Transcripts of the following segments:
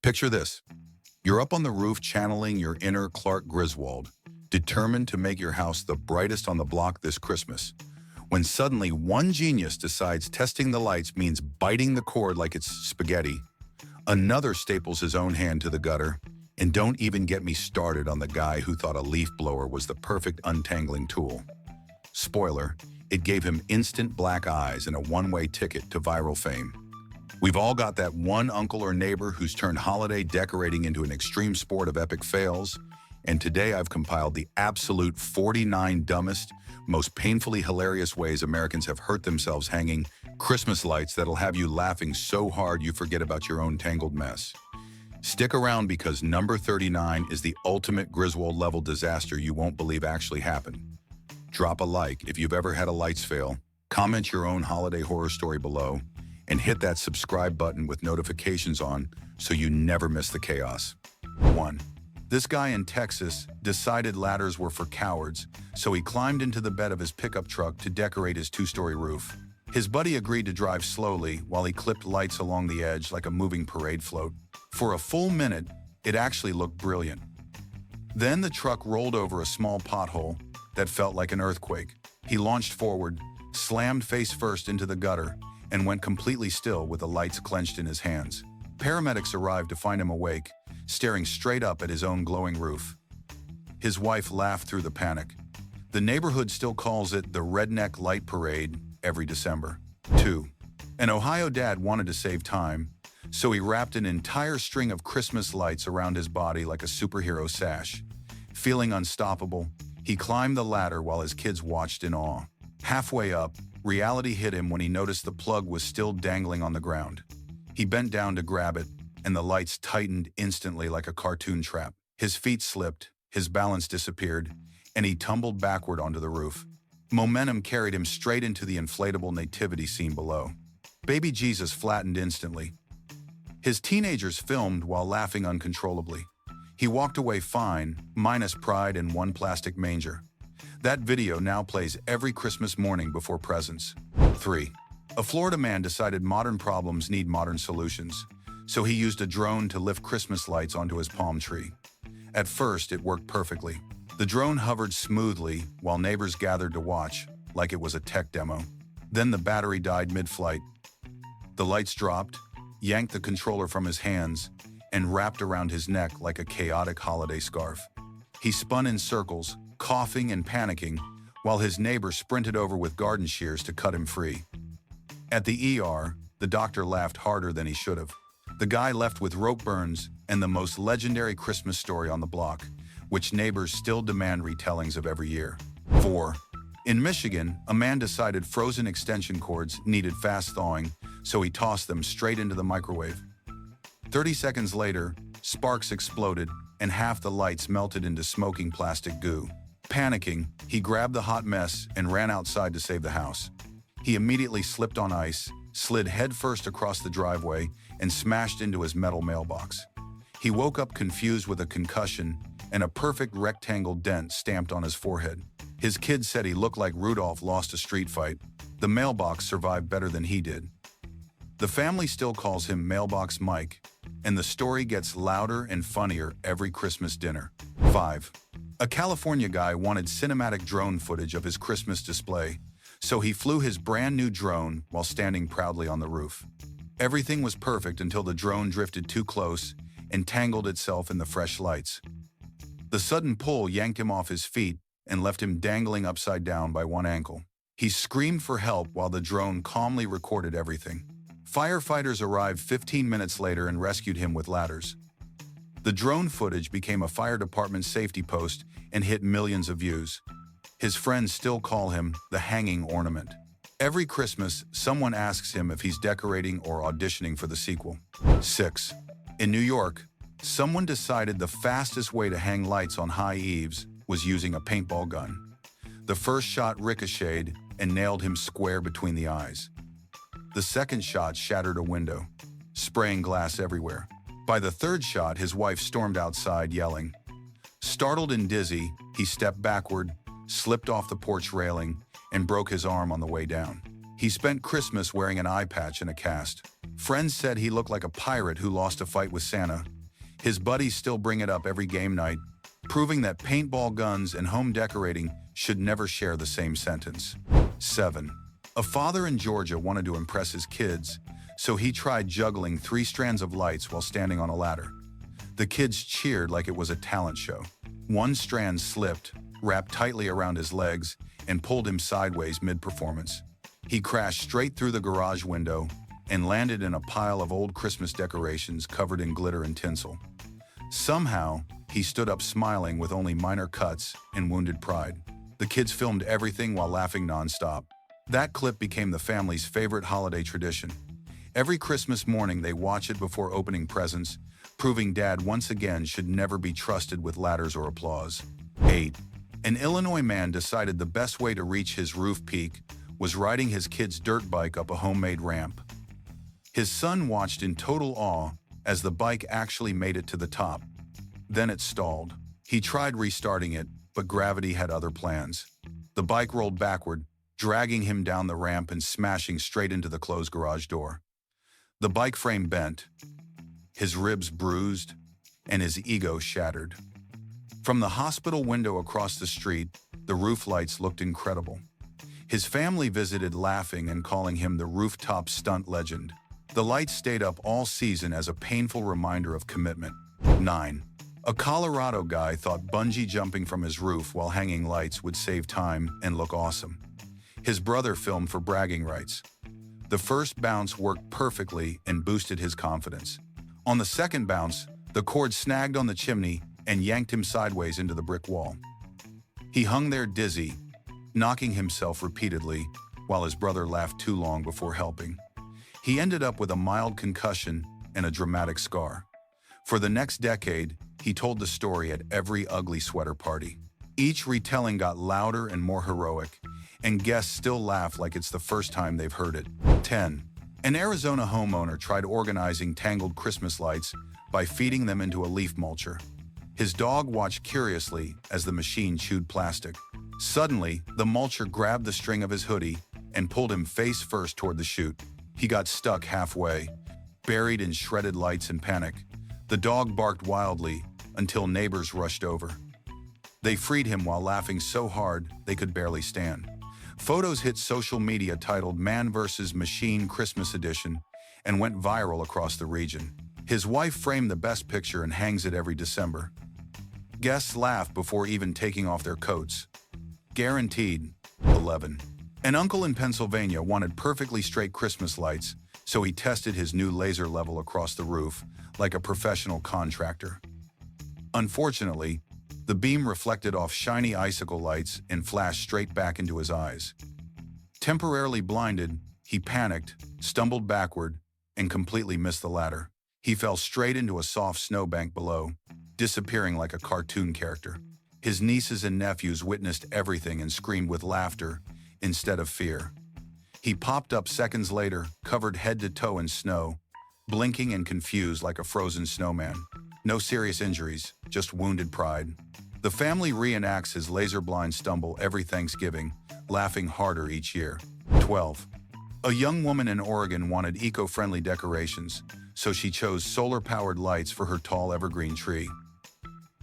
Picture this. You're up on the roof channeling your inner Clark Griswold, determined to make your house the brightest on the block this Christmas, when suddenly one genius decides testing the lights means biting the cord like it's spaghetti. Another staples his own hand to the gutter, and don't even get me started on the guy who thought a leaf blower was the perfect untangling tool. Spoiler, it gave him instant black eyes and a one-way ticket to viral fame. We've all got that one uncle or neighbor who's turned holiday decorating into an extreme sport of epic fails, and today I've compiled the absolute 49 dumbest, most painfully hilarious ways Americans have hurt themselves hanging Christmas lights that'll have you laughing so hard you forget about your own tangled mess. Stick around because number 39 is the ultimate Griswold-level disaster you won't believe actually happened. Drop a like if you've ever had a lights fail, comment your own holiday horror story below, and hit that subscribe button with notifications on so you never miss the chaos. 1. This guy in Texas decided ladders were for cowards, so he climbed into the bed of his pickup truck to decorate his two-story roof. His buddy agreed to drive slowly while he clipped lights along the edge like a moving parade float. For a full minute, it actually looked brilliant. Then the truck rolled over a small pothole that felt like an earthquake. He launched forward, slammed face first into the gutter, and went completely still with the lights clenched in his hands. Paramedics arrived to find him awake, staring straight up at his own glowing roof. His wife laughed through the panic. The neighborhood still calls it the Redneck Light Parade every December. 2. An Ohio dad wanted to save time, so he wrapped an entire string of Christmas lights around his body like a superhero sash. Feeling unstoppable, he climbed the ladder while his kids watched in awe. Halfway up, reality hit him when he noticed the plug was still dangling on the ground. He bent down to grab it, and the lights tightened instantly like a cartoon trap. His feet slipped, his balance disappeared, and he tumbled backward onto the roof. Momentum carried him straight into the inflatable nativity scene below. Baby Jesus flattened instantly. His teenagers filmed while laughing uncontrollably. He walked away fine, minus pride and one plastic manger. That video now plays every Christmas morning before presents. 3. A Florida man decided modern problems need modern solutions, so he used a drone to lift Christmas lights onto his palm tree. At first, it worked perfectly. The drone hovered smoothly while neighbors gathered to watch, like it was a tech demo. Then the battery died mid-flight. The lights dropped, yanked the controller from his hands, and wrapped around his neck like a chaotic holiday scarf. He spun in circles, coughing and panicking, while his neighbor sprinted over with garden shears to cut him free. At the ER, the doctor laughed harder than he should have. The guy left with rope burns and the most legendary Christmas story on the block, which neighbors still demand retellings of every year. 4. In Michigan, a man decided frozen extension cords needed fast thawing, so he tossed them straight into the microwave. 30 seconds later, sparks exploded and half the lights melted into smoking plastic goo. Panicking, he grabbed the hot mess and ran outside to save the house. He immediately slipped on ice, slid headfirst across the driveway, and smashed into his metal mailbox. He woke up confused with a concussion and a perfect rectangle dent stamped on his forehead. His kids said he looked like Rudolph lost a street fight. The mailbox survived better than he did. The family still calls him Mailbox Mike, and the story gets louder and funnier every Christmas dinner. 5. A California guy wanted cinematic drone footage of his Christmas display, so he flew his brand new drone while standing proudly on the roof. Everything was perfect until the drone drifted too close and tangled itself in the fresh lights. The sudden pull yanked him off his feet and left him dangling upside down by one ankle. He screamed for help while the drone calmly recorded everything. Firefighters arrived 15 minutes later and rescued him with ladders. The drone footage became a fire department safety post and hit millions of views. His friends still call him the hanging ornament. Every Christmas, someone asks him if he's decorating or auditioning for the sequel. 6. In New York, someone decided the fastest way to hang lights on high eaves was using a paintball gun. The first shot ricocheted and nailed him square between the eyes. The second shot shattered a window, spraying glass everywhere. By the third shot, his wife stormed outside yelling. Startled and dizzy, he stepped backward, slipped off the porch railing, and broke his arm on the way down. He spent Christmas wearing an eye patch and a cast. Friends said he looked like a pirate who lost a fight with Santa. His buddies still bring it up every game night, proving that paintball guns and home decorating should never share the same sentence. 7. A father in Georgia wanted to impress his kids, so he tried juggling 3 strands of lights while standing on a ladder. The kids cheered like it was a talent show. One strand slipped, wrapped tightly around his legs, and pulled him sideways mid-performance. He crashed straight through the garage window and landed in a pile of old Christmas decorations covered in glitter and tinsel. Somehow, he stood up smiling with only minor cuts and wounded pride. The kids filmed everything while laughing nonstop. That clip became the family's favorite holiday tradition. Every Christmas morning they watch it before opening presents, proving Dad once again should never be trusted with ladders or applause. 8. An Illinois man decided the best way to reach his roof peak was riding his kid's dirt bike up a homemade ramp. His son watched in total awe as the bike actually made it to the top. Then it stalled. He tried restarting it, but gravity had other plans. The bike rolled backward, dragging him down the ramp and smashing straight into the closed garage door. The bike frame bent, his ribs bruised, and his ego shattered. From the hospital window across the street, the roof lights looked incredible. His family visited laughing and calling him the Rooftop stunt legend. The lights stayed up all season as a painful reminder of commitment. 9. A Colorado guy thought bungee jumping from his roof while hanging lights would save time and look awesome. His brother filmed for bragging rights. The first bounce worked perfectly and boosted his confidence. On the second bounce, the cord snagged on the chimney and yanked him sideways into the brick wall. He hung there dizzy, knocking himself repeatedly, while his brother laughed too long before helping. He ended up with a mild concussion and a dramatic scar. For the next decade, he told the story at every ugly sweater party. Each retelling got louder and more heroic, and guests still laugh like it's the first time they've heard it. 10. An Arizona homeowner tried organizing tangled Christmas lights by feeding them into a leaf mulcher. His dog watched curiously as the machine chewed plastic. Suddenly, the mulcher grabbed the string of his hoodie and pulled him face first toward the chute. He got stuck halfway, buried in shredded lights and panic. The dog barked wildly until neighbors rushed over. They freed him while laughing so hard they could barely stand. Photos hit social media titled "Man vs. Machine Christmas Edition" and went viral across the region. His wife framed the best picture and hangs it every December. Guests laugh before even taking off their coats. Guaranteed. 11. An uncle in Pennsylvania wanted perfectly straight Christmas lights, so he tested his new laser level across the roof like a professional contractor. Unfortunately, the beam reflected off shiny icicle lights and flashed straight back into his eyes. Temporarily blinded, he panicked, stumbled backward, and completely missed the ladder. He fell straight into a soft snowbank below, disappearing like a cartoon character. His nieces and nephews witnessed everything and screamed with laughter instead of fear. He popped up seconds later, covered head to toe in snow, blinking and confused like a frozen snowman. No serious injuries, just wounded pride. The family reenacts his laser-blind stumble every Thanksgiving, laughing harder each year. 12. A young woman in Oregon wanted eco-friendly decorations, so she chose solar-powered lights for her tall evergreen tree.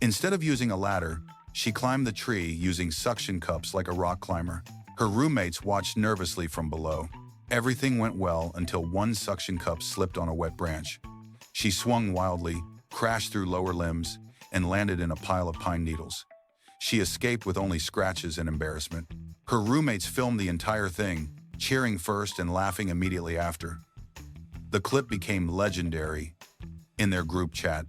Instead of using a ladder, she climbed the tree using suction cups like a rock climber. Her roommates watched nervously from below. Everything went well until one suction cup slipped on a wet branch. She swung wildly, crashed through lower limbs, and landed in a pile of pine needles. She escaped with only scratches and embarrassment. Her roommates filmed the entire thing, cheering first and laughing immediately after. The clip became legendary in their group chat.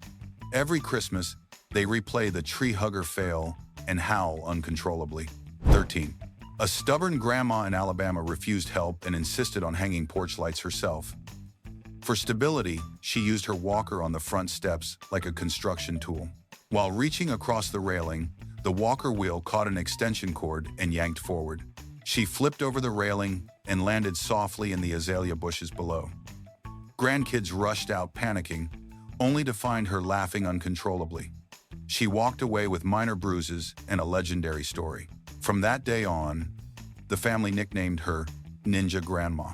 Every Christmas, they replay the tree hugger fail and howl uncontrollably. 13. A stubborn grandma in Alabama refused help and insisted on hanging porch lights herself. For stability, she used her walker on the front steps like a construction tool. While reaching across the railing, the walker wheel caught an extension cord and yanked forward. She flipped over the railing and landed softly in the azalea bushes below. Grandkids rushed out panicking, only to find her laughing uncontrollably. She walked away with minor bruises and a legendary story. From that day on, the family nicknamed her Ninja Grandma.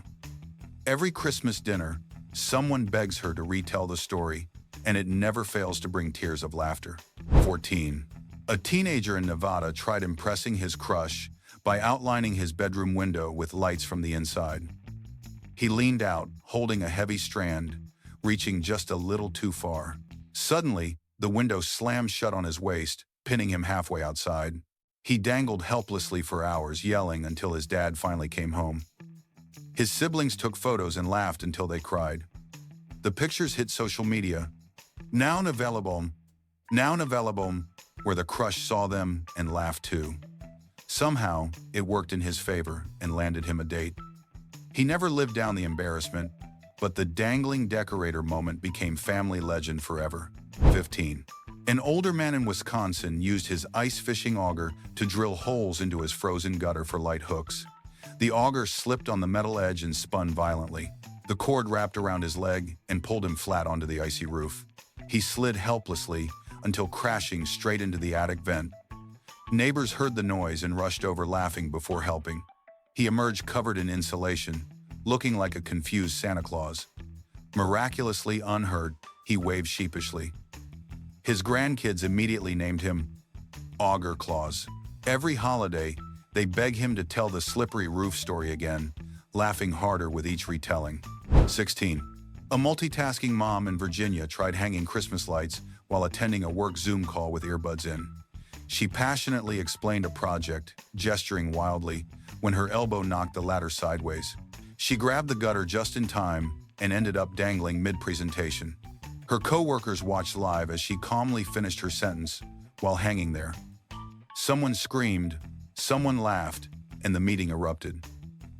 Every Christmas dinner, Someone begs her to retell the story, and it never fails to bring tears of laughter. 14. A teenager in Nevada tried impressing his crush by outlining his bedroom window with lights from the inside. He leaned out, holding a heavy strand, reaching just a little too far. Suddenly, the window slammed shut on his waist, pinning him halfway outside. He dangled helplessly for hours, yelling until his dad finally came home. His siblings took photos and laughed until they cried. The pictures hit social media, now available, where the crush saw them and laughed too. Somehow, it worked in his favor and landed him a date. He never lived down the embarrassment, but the dangling decorator moment became family legend forever. 15. An older man in Wisconsin used his ice fishing auger to drill holes into his frozen gutter for light hooks. The auger slipped on the metal edge and spun violently. The cord wrapped around his leg and pulled him flat onto the icy roof. He slid helplessly until crashing straight into the attic vent. Neighbors heard the noise and rushed over laughing before helping. He emerged covered in insulation, looking like a confused Santa Claus. Miraculously unhurt, he waved sheepishly. His grandkids immediately named him Auger Claus. Every holiday, they beg him to tell the slippery roof story again, laughing harder with each retelling. 16. A multitasking mom in Virginia tried hanging Christmas lights while attending a work Zoom call with earbuds in. She passionately explained a project, gesturing wildly, when her elbow knocked the ladder sideways. She grabbed the gutter just in time and ended up dangling mid-presentation. Her co-workers watched live as she calmly finished her sentence while hanging there. Someone screamed, someone laughed, and the meeting erupted.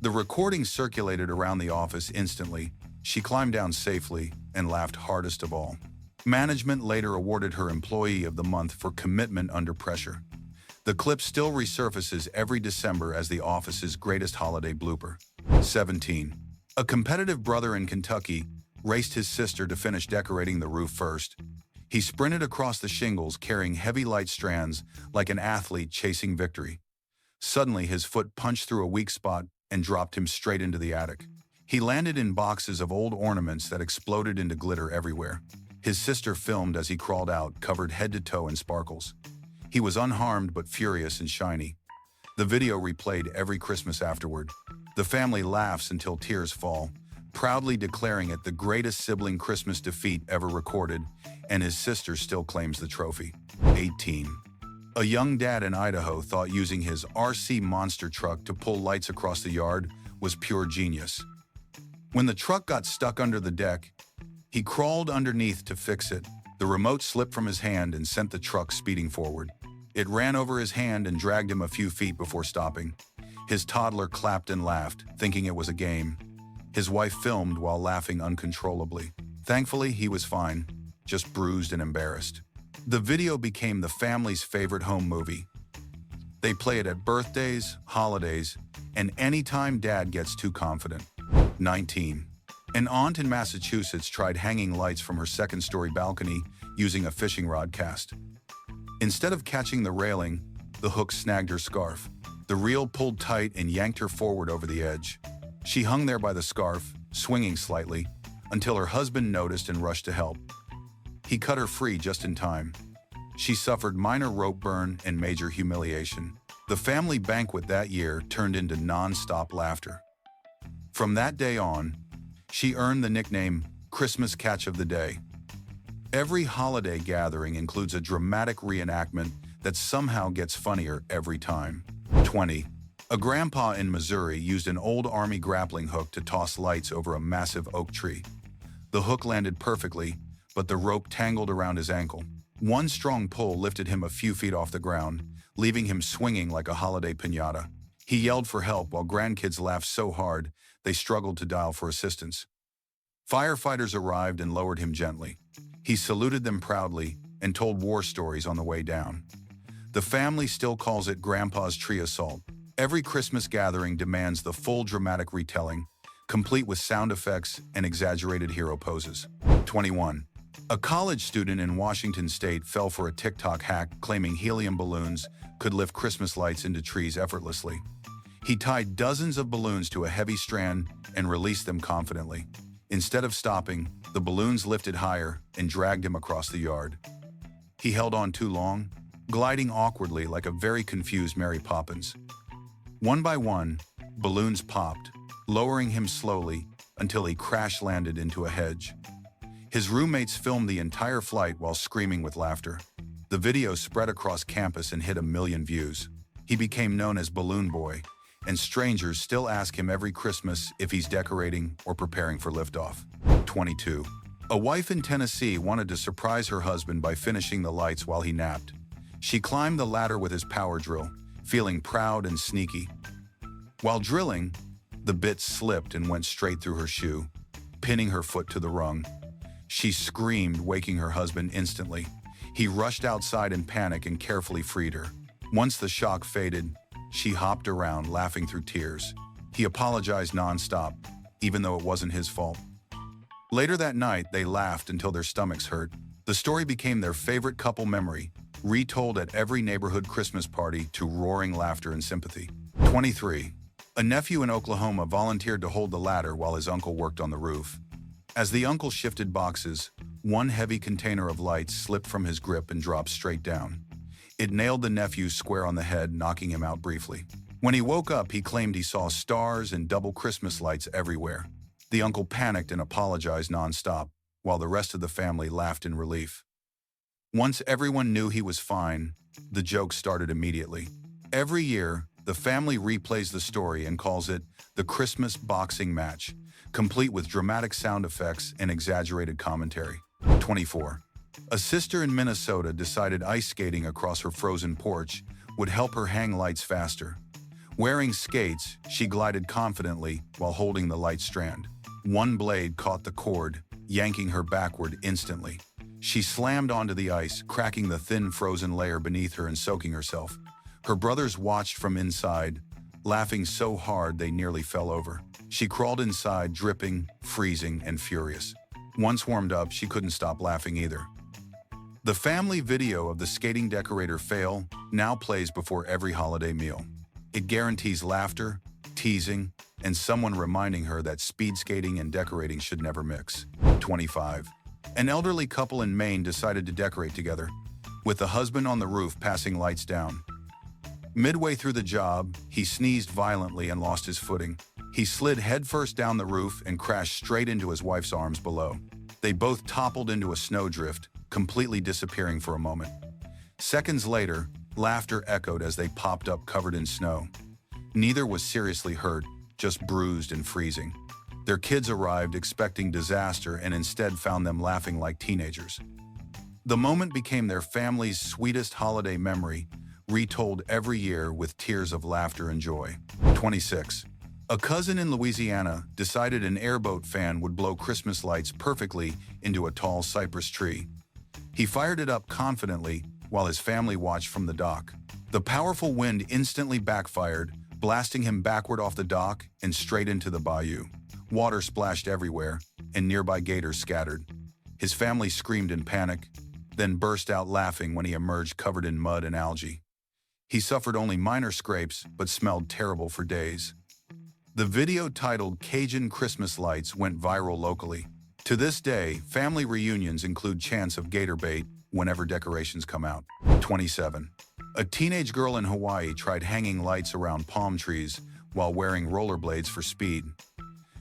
The recording circulated around the office instantly. She climbed down safely and laughed hardest of all. Management later awarded her Employee of the Month for commitment under pressure. The clip still resurfaces every December as the office's greatest holiday blooper. 17. A competitive brother in Kentucky raced his sister to finish decorating the roof first. He sprinted across the shingles carrying heavy light strands like an athlete chasing victory. Suddenly, his foot punched through a weak spot and dropped him straight into the attic. He landed in boxes of old ornaments that exploded into glitter everywhere. His sister filmed as he crawled out, covered head to toe in sparkles. He was unharmed but furious and shiny. The video replayed every Christmas afterward. The family laughs until tears fall, proudly declaring it the greatest sibling Christmas defeat ever recorded, and his sister still claims the trophy. 18. A young dad in Idaho thought using his RC monster truck to pull lights across the yard was pure genius. When the truck got stuck under the deck, he crawled underneath to fix it. The remote slipped from his hand and sent the truck speeding forward. It ran over his hand and dragged him a few feet before stopping. His toddler clapped and laughed, thinking it was a game. His wife filmed while laughing uncontrollably. Thankfully, he was fine, just bruised and embarrassed. The video became the family's favorite home movie. They play it at birthdays, holidays, and anytime Dad gets too confident. 19. An aunt in Massachusetts tried hanging lights from her second-story balcony using a fishing rod cast. Instead of catching the railing, the hook snagged her scarf. The reel pulled tight and yanked her forward over the edge. She hung there by the scarf, swinging slightly, until her husband noticed and rushed to help. He cut her free just in time. She suffered minor rope burn and major humiliation. The family banquet that year turned into non-stop laughter. From that day on, she earned the nickname Christmas Catch of the Day. Every holiday gathering includes a dramatic reenactment that somehow gets funnier every time. 20. A grandpa in Missouri used an old army grappling hook to toss lights over a massive oak tree. The hook landed perfectly, but the rope tangled around his ankle. One strong pull lifted him a few feet off the ground, leaving him swinging like a holiday piñata. He yelled for help while grandkids laughed so hard they struggled to dial for assistance. Firefighters arrived and lowered him gently. He saluted them proudly and told war stories on the way down. The family still calls it Grandpa's Tree Assault. Every Christmas gathering demands the full dramatic retelling, complete with sound effects and exaggerated hero poses. 21. A college student in Washington state fell for a TikTok hack claiming helium balloons could lift Christmas lights into trees effortlessly. He tied dozens of balloons to a heavy strand and released them confidently. Instead of stopping, the balloons lifted higher and dragged him across the yard. He held on too long, gliding awkwardly like a very confused Mary Poppins. One by one, balloons popped, lowering him slowly until he crash-landed into a hedge. His roommates filmed the entire flight while screaming with laughter. The video spread across campus and hit 1 million views. He became known as Balloon Boy, and strangers still ask him every Christmas if he's decorating or preparing for liftoff. 22. A wife in Tennessee wanted to surprise her husband by finishing the lights while he napped. She climbed the ladder with his power drill, feeling proud and sneaky. While drilling, the bit slipped and went straight through her shoe, pinning her foot to the rung. She screamed, waking her husband instantly. He rushed outside in panic and carefully freed her. Once the shock faded, she hopped around, laughing through tears. He apologized nonstop, even though it wasn't his fault. Later that night, they laughed until their stomachs hurt. The story became their favorite couple memory, retold at every neighborhood Christmas party to roaring laughter and sympathy. 23. A nephew in Oklahoma volunteered to hold the ladder while his uncle worked on the roof. As the uncle shifted boxes, one heavy container of lights slipped from his grip and dropped straight down. It nailed the nephew square on the head, knocking him out briefly. When he woke up, he claimed he saw stars and double Christmas lights everywhere. The uncle panicked and apologized nonstop, while the rest of the family laughed in relief. Once everyone knew he was fine, the joke started immediately. Every year, the family replays the story and calls it the Christmas boxing match, complete with dramatic sound effects and exaggerated commentary. 24. A sister in Minnesota decided ice skating across her frozen porch would help her hang lights faster. Wearing skates, she glided confidently while holding the light strand. One blade caught the cord, yanking her backward instantly. She slammed onto the ice, cracking the thin frozen layer beneath her and soaking herself. Her brothers watched from inside, laughing so hard they nearly fell over. She crawled inside, dripping, freezing, and furious. Once warmed up, she couldn't stop laughing either. The family video of the skating decorator fail now plays before every holiday meal. It guarantees laughter, teasing, and someone reminding her that speed skating and decorating should never mix. 25. An elderly couple in Maine decided to decorate together, with the husband on the roof passing lights down. Midway through the job, he sneezed violently and lost his footing. He slid headfirst down the roof and crashed straight into his wife's arms below. They both toppled into a snowdrift, completely disappearing for a moment. Seconds later, laughter echoed as they popped up covered in snow. Neither was seriously hurt, just bruised and freezing. Their kids arrived expecting disaster and instead found them laughing like teenagers. The moment became their family's sweetest holiday memory, retold every year with tears of laughter and joy. 26. A cousin in Louisiana decided an airboat fan would blow Christmas lights perfectly into a tall cypress tree. He fired it up confidently while his family watched from the dock. The powerful wind instantly backfired, blasting him backward off the dock and straight into the bayou. Water splashed everywhere, and nearby gators scattered. His family screamed in panic, then burst out laughing when he emerged covered in mud and algae. He suffered only minor scrapes, but smelled terrible for days. The video titled Cajun Christmas Lights went viral locally. To this day, family reunions include chants of gator bait whenever decorations come out. 27. A teenage girl in Hawaii tried hanging lights around palm trees while wearing rollerblades for speed.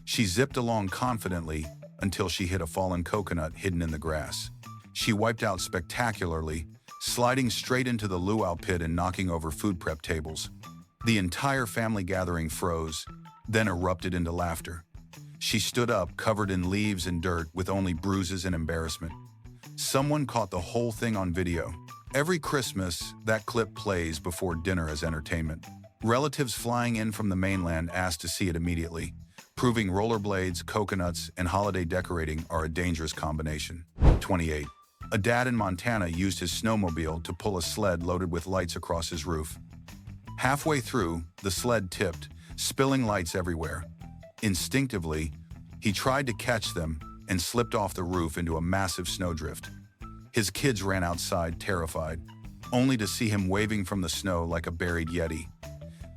She zipped along confidently until she hit a fallen coconut hidden in the grass. She wiped out spectacularly, sliding straight into the luau pit and knocking over food prep tables. The entire family gathering froze, then erupted into laughter. She stood up, covered in leaves and dirt, with only bruises and embarrassment. Someone caught the whole thing on video. Every Christmas, that clip plays before dinner as entertainment. Relatives flying in from the mainland asked to see it immediately, proving rollerblades, coconuts, and holiday decorating are a dangerous combination. 28. A dad in Montana used his snowmobile to pull a sled loaded with lights across his roof. Halfway through, the sled tipped, spilling lights everywhere. Instinctively, he tried to catch them and slipped off the roof into a massive snowdrift. His kids ran outside, terrified, only to see him waving from the snow like a buried yeti.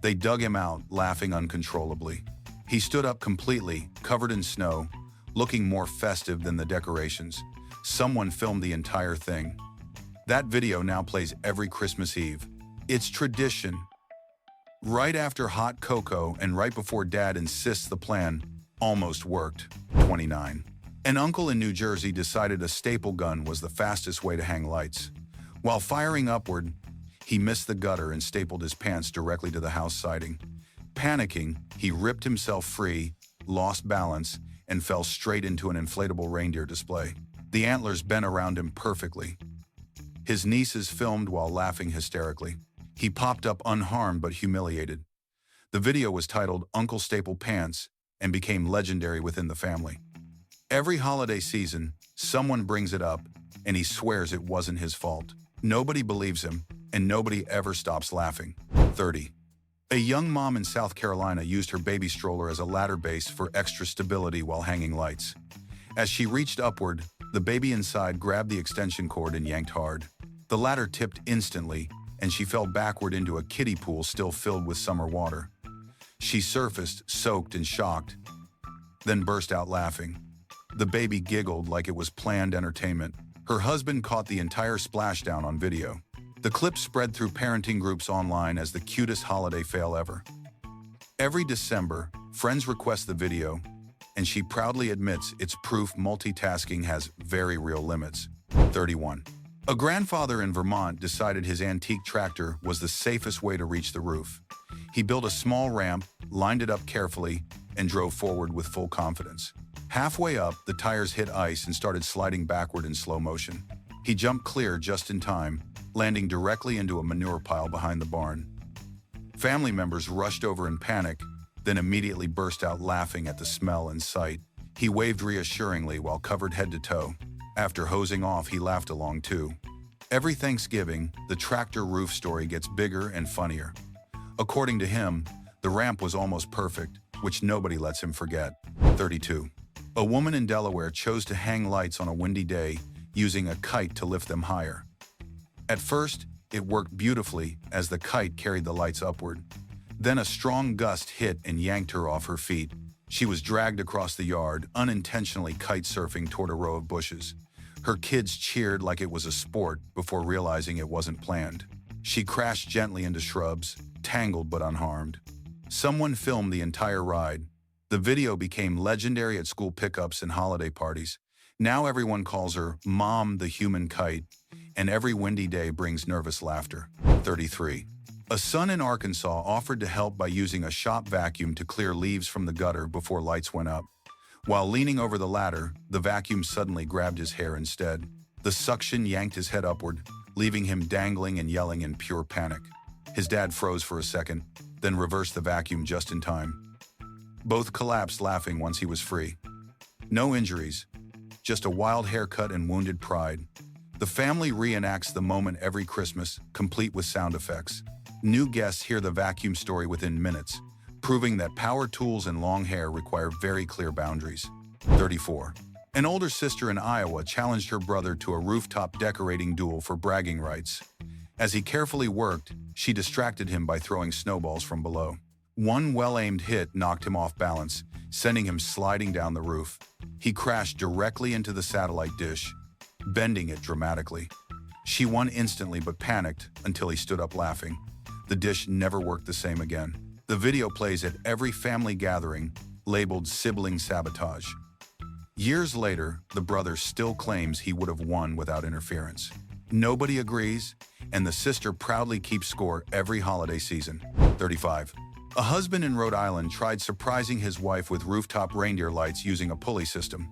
They dug him out, laughing uncontrollably. He stood up completely, covered in snow, looking more festive than the decorations. Someone filmed the entire thing. That video now plays every Christmas Eve. It's tradition. Right after hot cocoa and right before Dad insists the plan almost worked. 29. An uncle in New Jersey decided a staple gun was the fastest way to hang lights. While firing upward, he missed the gutter and stapled his pants directly to the house siding. Panicking, he ripped himself free, lost balance, and fell straight into an inflatable reindeer display. The antlers bent around him perfectly. His nieces filmed while laughing hysterically. He popped up unharmed but humiliated. The video was titled Uncle Staple Pants and became legendary within the family. Every holiday season, someone brings it up, and he swears it wasn't his fault. Nobody believes him, and nobody ever stops laughing. 30. A young mom in South Carolina used her baby stroller as a ladder base for extra stability while hanging lights. As she reached upward, the baby inside grabbed the extension cord and yanked hard. The ladder tipped instantly, and she fell backward into a kiddie pool still filled with summer water. She surfaced, soaked and shocked, then burst out laughing. The baby giggled like it was planned entertainment. Her husband caught the entire splashdown on video. The clip spread through parenting groups online as the cutest holiday fail ever. Every December, friends request the video, and she proudly admits it's proof multitasking has very real limits. 31. A grandfather in Vermont decided his antique tractor was the safest way to reach the roof. He built a small ramp, lined it up carefully, and drove forward with full confidence. Halfway up, the tires hit ice and started sliding backward in slow motion. He jumped clear just in time, landing directly into a manure pile behind the barn. Family members rushed over in panic, then immediately burst out laughing at the smell and sight. He waved reassuringly while covered head to toe. After hosing off, he laughed along too. Every Thanksgiving, the tractor roof story gets bigger and funnier. According to him, the ramp was almost perfect, which nobody lets him forget. 32. A woman in Delaware chose to hang lights on a windy day using a kite to lift them higher. At first, it worked beautifully as the kite carried the lights upward. Then a strong gust hit and yanked her off her feet. She was dragged across the yard, unintentionally kite surfing toward a row of bushes. Her kids cheered like it was a sport before realizing it wasn't planned. She crashed gently into shrubs, tangled but unharmed. Someone filmed the entire ride. The video became legendary at school pickups and holiday parties. Now everyone calls her Mom the Human Kite, and every windy day brings nervous laughter. 33. A son in Arkansas offered to help by using a shop vacuum to clear leaves from the gutter before lights went up. While leaning over the ladder, the vacuum suddenly grabbed his hair instead. The suction yanked his head upward, leaving him dangling and yelling in pure panic. His dad froze for a second, then reversed the vacuum just in time. Both collapsed laughing once he was free. No injuries, just a wild haircut and wounded pride. The family reenacts the moment every Christmas, complete with sound effects. New guests hear the vacuum story within minutes, proving that power tools and long hair require very clear boundaries. 34. An older sister in Iowa challenged her brother to a rooftop decorating duel for bragging rights. As he carefully worked, she distracted him by throwing snowballs from below. One well-aimed hit knocked him off balance, sending him sliding down the roof. He crashed directly into the satellite dish, bending it dramatically. She won instantly but panicked until he stood up laughing. The dish never worked the same again. The video plays at every family gathering, labeled sibling sabotage. Years later, the brother still claims he would have won without interference. Nobody agrees, and the sister proudly keeps score every holiday season. 35. A husband in Rhode Island tried surprising his wife with rooftop reindeer lights using a pulley system.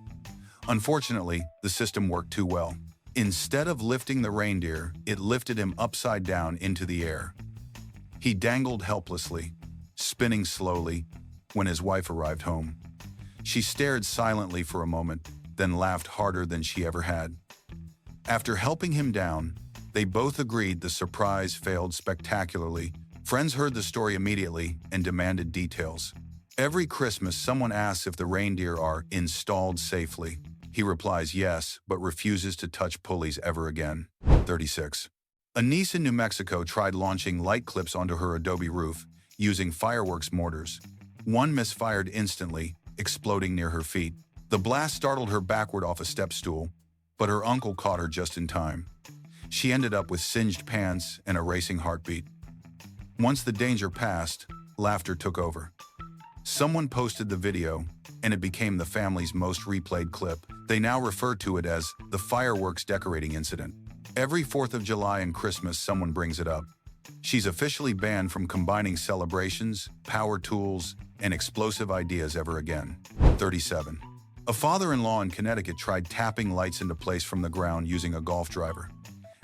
Unfortunately, the system worked too well. Instead of lifting the reindeer, it lifted him upside down into the air. He dangled helplessly, spinning slowly, when his wife arrived home. She stared silently for a moment, then laughed harder than she ever had. After helping him down, they both agreed the surprise failed spectacularly. Friends heard the story immediately and demanded details. Every Christmas, someone asks if the reindeer are installed safely. He replies yes, but refuses to touch pulleys ever again. 36. A niece in New Mexico tried launching light clips onto her adobe roof using fireworks mortars. One misfired instantly, exploding near her feet. The blast startled her backward off a step stool, but her uncle caught her just in time. She ended up with singed pants and a racing heartbeat. Once the danger passed, laughter took over. Someone posted the video, and it became the family's most replayed clip. They now refer to it as the fireworks decorating incident. Every 4th of July and Christmas, someone brings it up. She's officially banned from combining celebrations, power tools, and explosive ideas ever again. 37. A father-in-law in Connecticut tried tapping lights into place from the ground using a golf driver.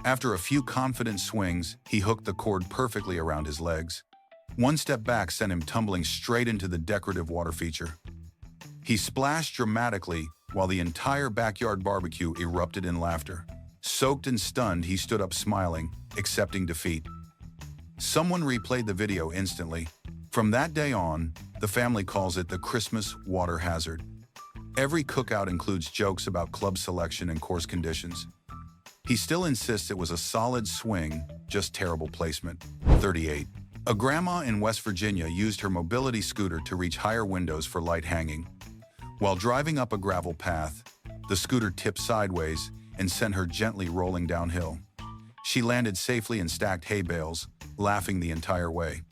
After a few confident swings, he hooked the cord perfectly around his legs. One step back sent him tumbling straight into the decorative water feature. He splashed dramatically while the entire backyard barbecue erupted in laughter. Soaked and stunned, he stood up smiling, accepting defeat. Someone replayed the video instantly. From that day on, the family calls it the Christmas water hazard. Every cookout includes jokes about club selection and course conditions. He still insists it was a solid swing, just terrible placement. 38. A grandma in West Virginia used her mobility scooter to reach higher windows for light hanging. While driving up a gravel path, the scooter tipped sideways and sent her gently rolling downhill. She landed safely in stacked hay bales, laughing the entire way.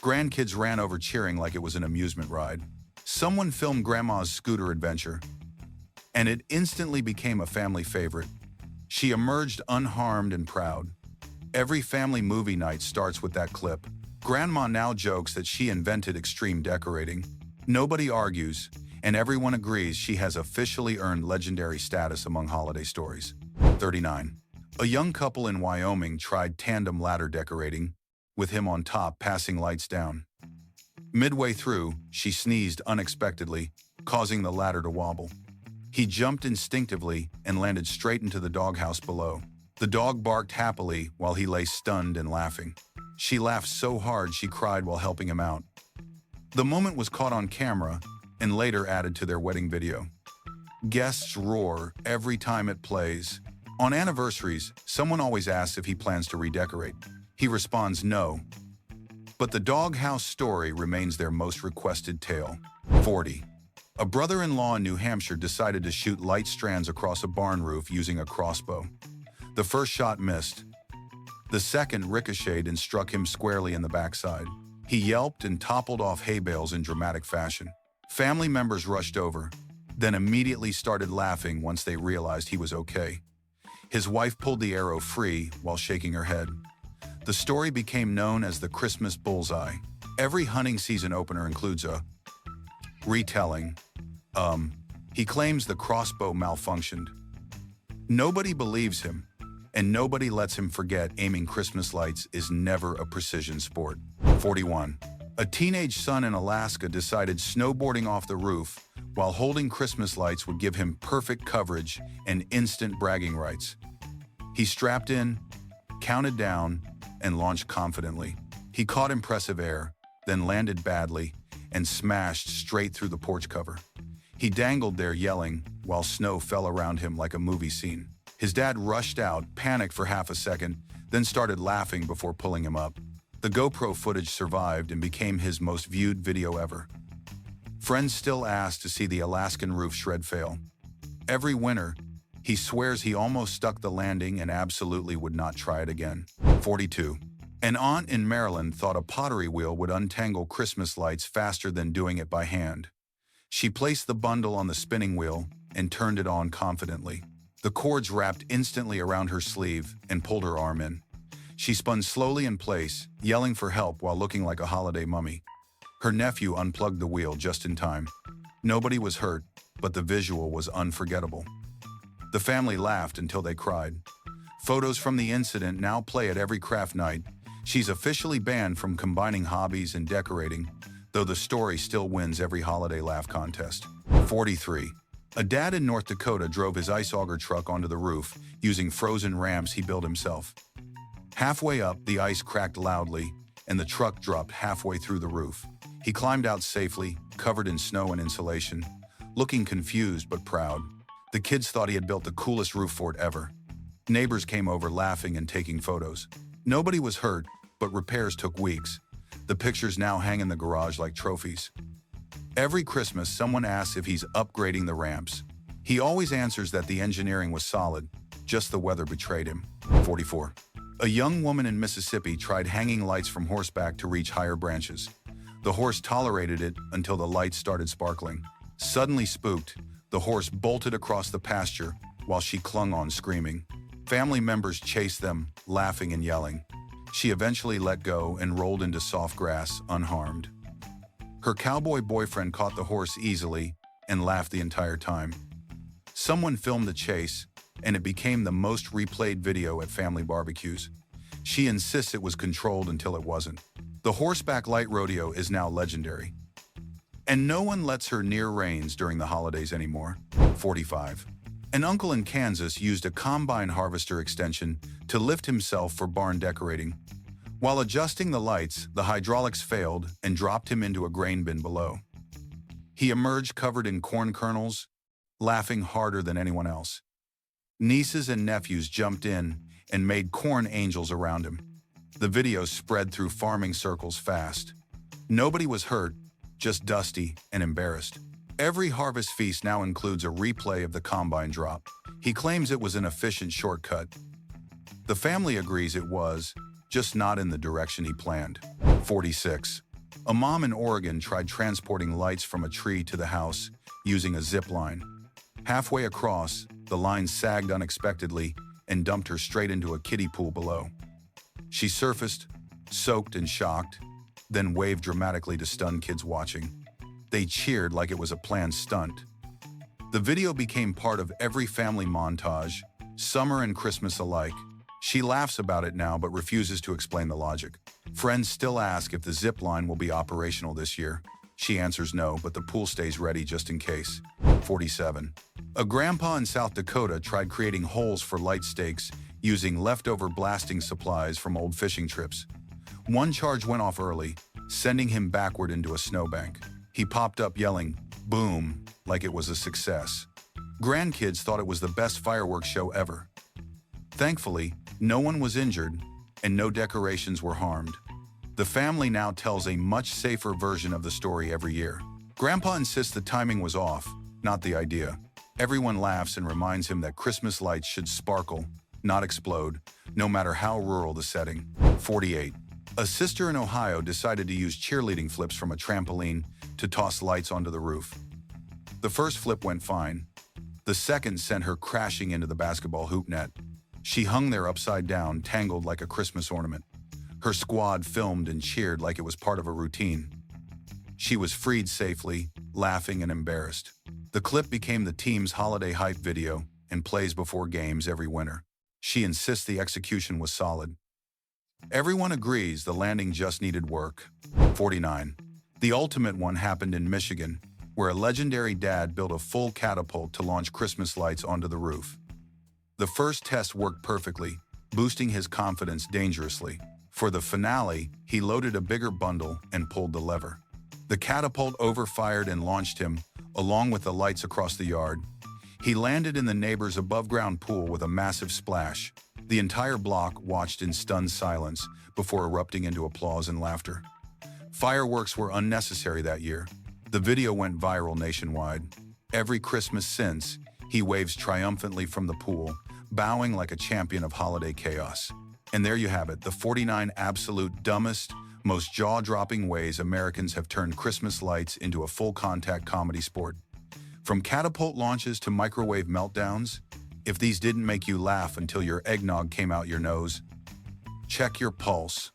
Grandkids ran over cheering like it was an amusement ride. Someone filmed Grandma's scooter adventure, and it instantly became a family favorite. She emerged unharmed and proud. Every family movie night starts with that clip. Grandma now jokes that she invented extreme decorating. Nobody argues, and everyone agrees she has officially earned legendary status among holiday stories. 39. A young couple in Wyoming tried tandem ladder decorating, with him on top passing lights down. Midway through, she sneezed unexpectedly, causing the ladder to wobble. He jumped instinctively and landed straight into the doghouse below. The dog barked happily while he lay stunned and laughing. She laughed so hard she cried while helping him out. The moment was caught on camera and later added to their wedding video. Guests roar every time it plays. On anniversaries, someone always asks if he plans to redecorate. He responds no. But the doghouse story remains their most requested tale. 40. A brother-in-law in New Hampshire decided to shoot light strands across a barn roof using a crossbow. The first shot missed. The second ricocheted and struck him squarely in the backside. He yelped and toppled off hay bales in dramatic fashion. Family members rushed over, then immediately started laughing once they realized he was okay. His wife pulled the arrow free while shaking her head. The story became known as the Christmas bullseye. Every hunting season opener includes a retelling. He claims the crossbow malfunctioned. Nobody believes him, and nobody lets him forget aiming Christmas lights is never a precision sport. 41. A teenage son in Alaska decided snowboarding off the roof while holding Christmas lights would give him perfect coverage and instant bragging rights. He strapped in, counted down, and launched confidently. He caught impressive air, then landed badly, and smashed straight through the porch cover. He dangled there yelling while snow fell around him like a movie scene. His dad rushed out, panicked for half a second, then started laughing before pulling him up. The GoPro footage survived and became his most viewed video ever. Friends still ask to see the Alaskan roof shred fail. Every winter, he swears he almost stuck the landing and absolutely would not try it again. 42. An aunt in Maryland thought a pottery wheel would untangle Christmas lights faster than doing it by hand. She placed the bundle on the spinning wheel and turned it on confidently. The cords wrapped instantly around her sleeve and pulled her arm in. She spun slowly in place, yelling for help while looking like a holiday mummy. Her nephew unplugged the wheel just in time. Nobody was hurt, but the visual was unforgettable. The family laughed until they cried. Photos from the incident now play at every craft night. She's officially banned from combining hobbies and decorating, though the story still wins every holiday laugh contest. 43. A dad in North Dakota drove his ice auger truck onto the roof using frozen ramps he built himself. Halfway up, the ice cracked loudly, and the truck dropped halfway through the roof. He climbed out safely, covered in snow and insulation, looking confused but proud. The kids thought he had built the coolest roof fort ever. Neighbors came over laughing and taking photos. Nobody was hurt, but repairs took weeks. The pictures now hang in the garage like trophies. Every Christmas, someone asks if he's upgrading the ramps. He always answers that the engineering was solid, just the weather betrayed him. 44. A young woman in Mississippi tried hanging lights from horseback to reach higher branches. The horse tolerated it until the lights started sparkling. Suddenly spooked, the horse bolted across the pasture while she clung on screaming. Family members chased them, laughing and yelling. She eventually let go and rolled into soft grass, unharmed. Her cowboy boyfriend caught the horse easily and laughed the entire time. Someone filmed the chase, and it became the most replayed video at family barbecues. She insists it was controlled until it wasn't. The horseback light rodeo is now legendary. And no one lets her near reins during the holidays anymore. 45. An uncle in Kansas used a combine harvester extension to lift himself for barn decorating. While adjusting the lights, the hydraulics failed and dropped him into a grain bin below. He emerged covered in corn kernels, laughing harder than anyone else. Nieces and nephews jumped in and made corn angels around him. The video spread through farming circles fast. Nobody was hurt, just dusty and embarrassed. Every harvest feast now includes a replay of the combine drop. He claims it was an efficient shortcut. The family agrees it was, just not in the direction he planned. 46. A mom in Oregon tried transporting lights from a tree to the house using a zipline. Halfway across, the line sagged unexpectedly and dumped her straight into a kiddie pool below. She surfaced, soaked and shocked, then waved dramatically to stunned kids watching. They cheered like it was a planned stunt. The video became part of every family montage, summer and Christmas alike. She laughs about it now but refuses to explain the logic. Friends still ask if the zip line will be operational this year. She answers no, but the pool stays ready just in case. 47. A grandpa in South Dakota tried creating holes for light stakes using leftover blasting supplies from old fishing trips. One charge went off early, sending him backward into a snowbank. He popped up yelling, "Boom," like it was a success. Grandkids thought it was the best fireworks show ever. Thankfully, no one was injured and no decorations were harmed. The family now tells a much safer version of the story every year. Grandpa insists the timing was off, not the idea. Everyone laughs and reminds him that Christmas lights should sparkle, not explode, no matter how rural the setting. 48. A sister in Ohio decided to use cheerleading flips from a trampoline to toss lights onto the roof. The first flip went fine. The second sent her crashing into the basketball hoop net. She hung there upside down, tangled like a Christmas ornament. Her squad filmed and cheered like it was part of a routine. She was freed safely, laughing and embarrassed. The clip became the team's holiday hype video and plays before games every winter. She insists the execution was solid. Everyone agrees the landing just needed work. 49. The ultimate one happened in Michigan, where a legendary dad built a full catapult to launch Christmas lights onto the roof. The first test worked perfectly, boosting his confidence dangerously. For the finale, he loaded a bigger bundle and pulled the lever. The catapult overfired and launched him, along with the lights across the yard. He landed in the neighbor's above-ground pool with a massive splash. The entire block watched in stunned silence before erupting into applause and laughter. Fireworks were unnecessary that year. The video went viral nationwide. Every Christmas since, he waves triumphantly from the pool, bowing like a champion of holiday chaos. And there you have it, the 49 absolute dumbest, most jaw-dropping ways Americans have turned Christmas lights into a full-contact comedy sport. From catapult launches to microwave meltdowns, if these didn't make you laugh until your eggnog came out your nose, check your pulse.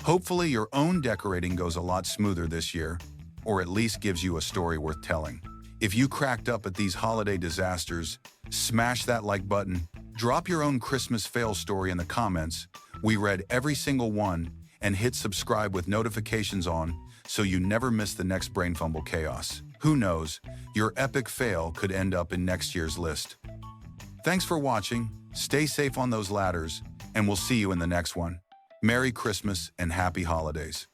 Hopefully your own decorating goes a lot smoother this year, or at least gives you a story worth telling. If you cracked up at these holiday disasters, smash that like button, drop your own Christmas fail story in the comments. We read every single one, and hit subscribe with notifications on so you never miss the next Brain Fumble chaos. Who knows, your epic fail could end up in next year's list. Thanks for watching, stay safe on those ladders, and we'll see you in the next one. Merry Christmas and Happy Holidays.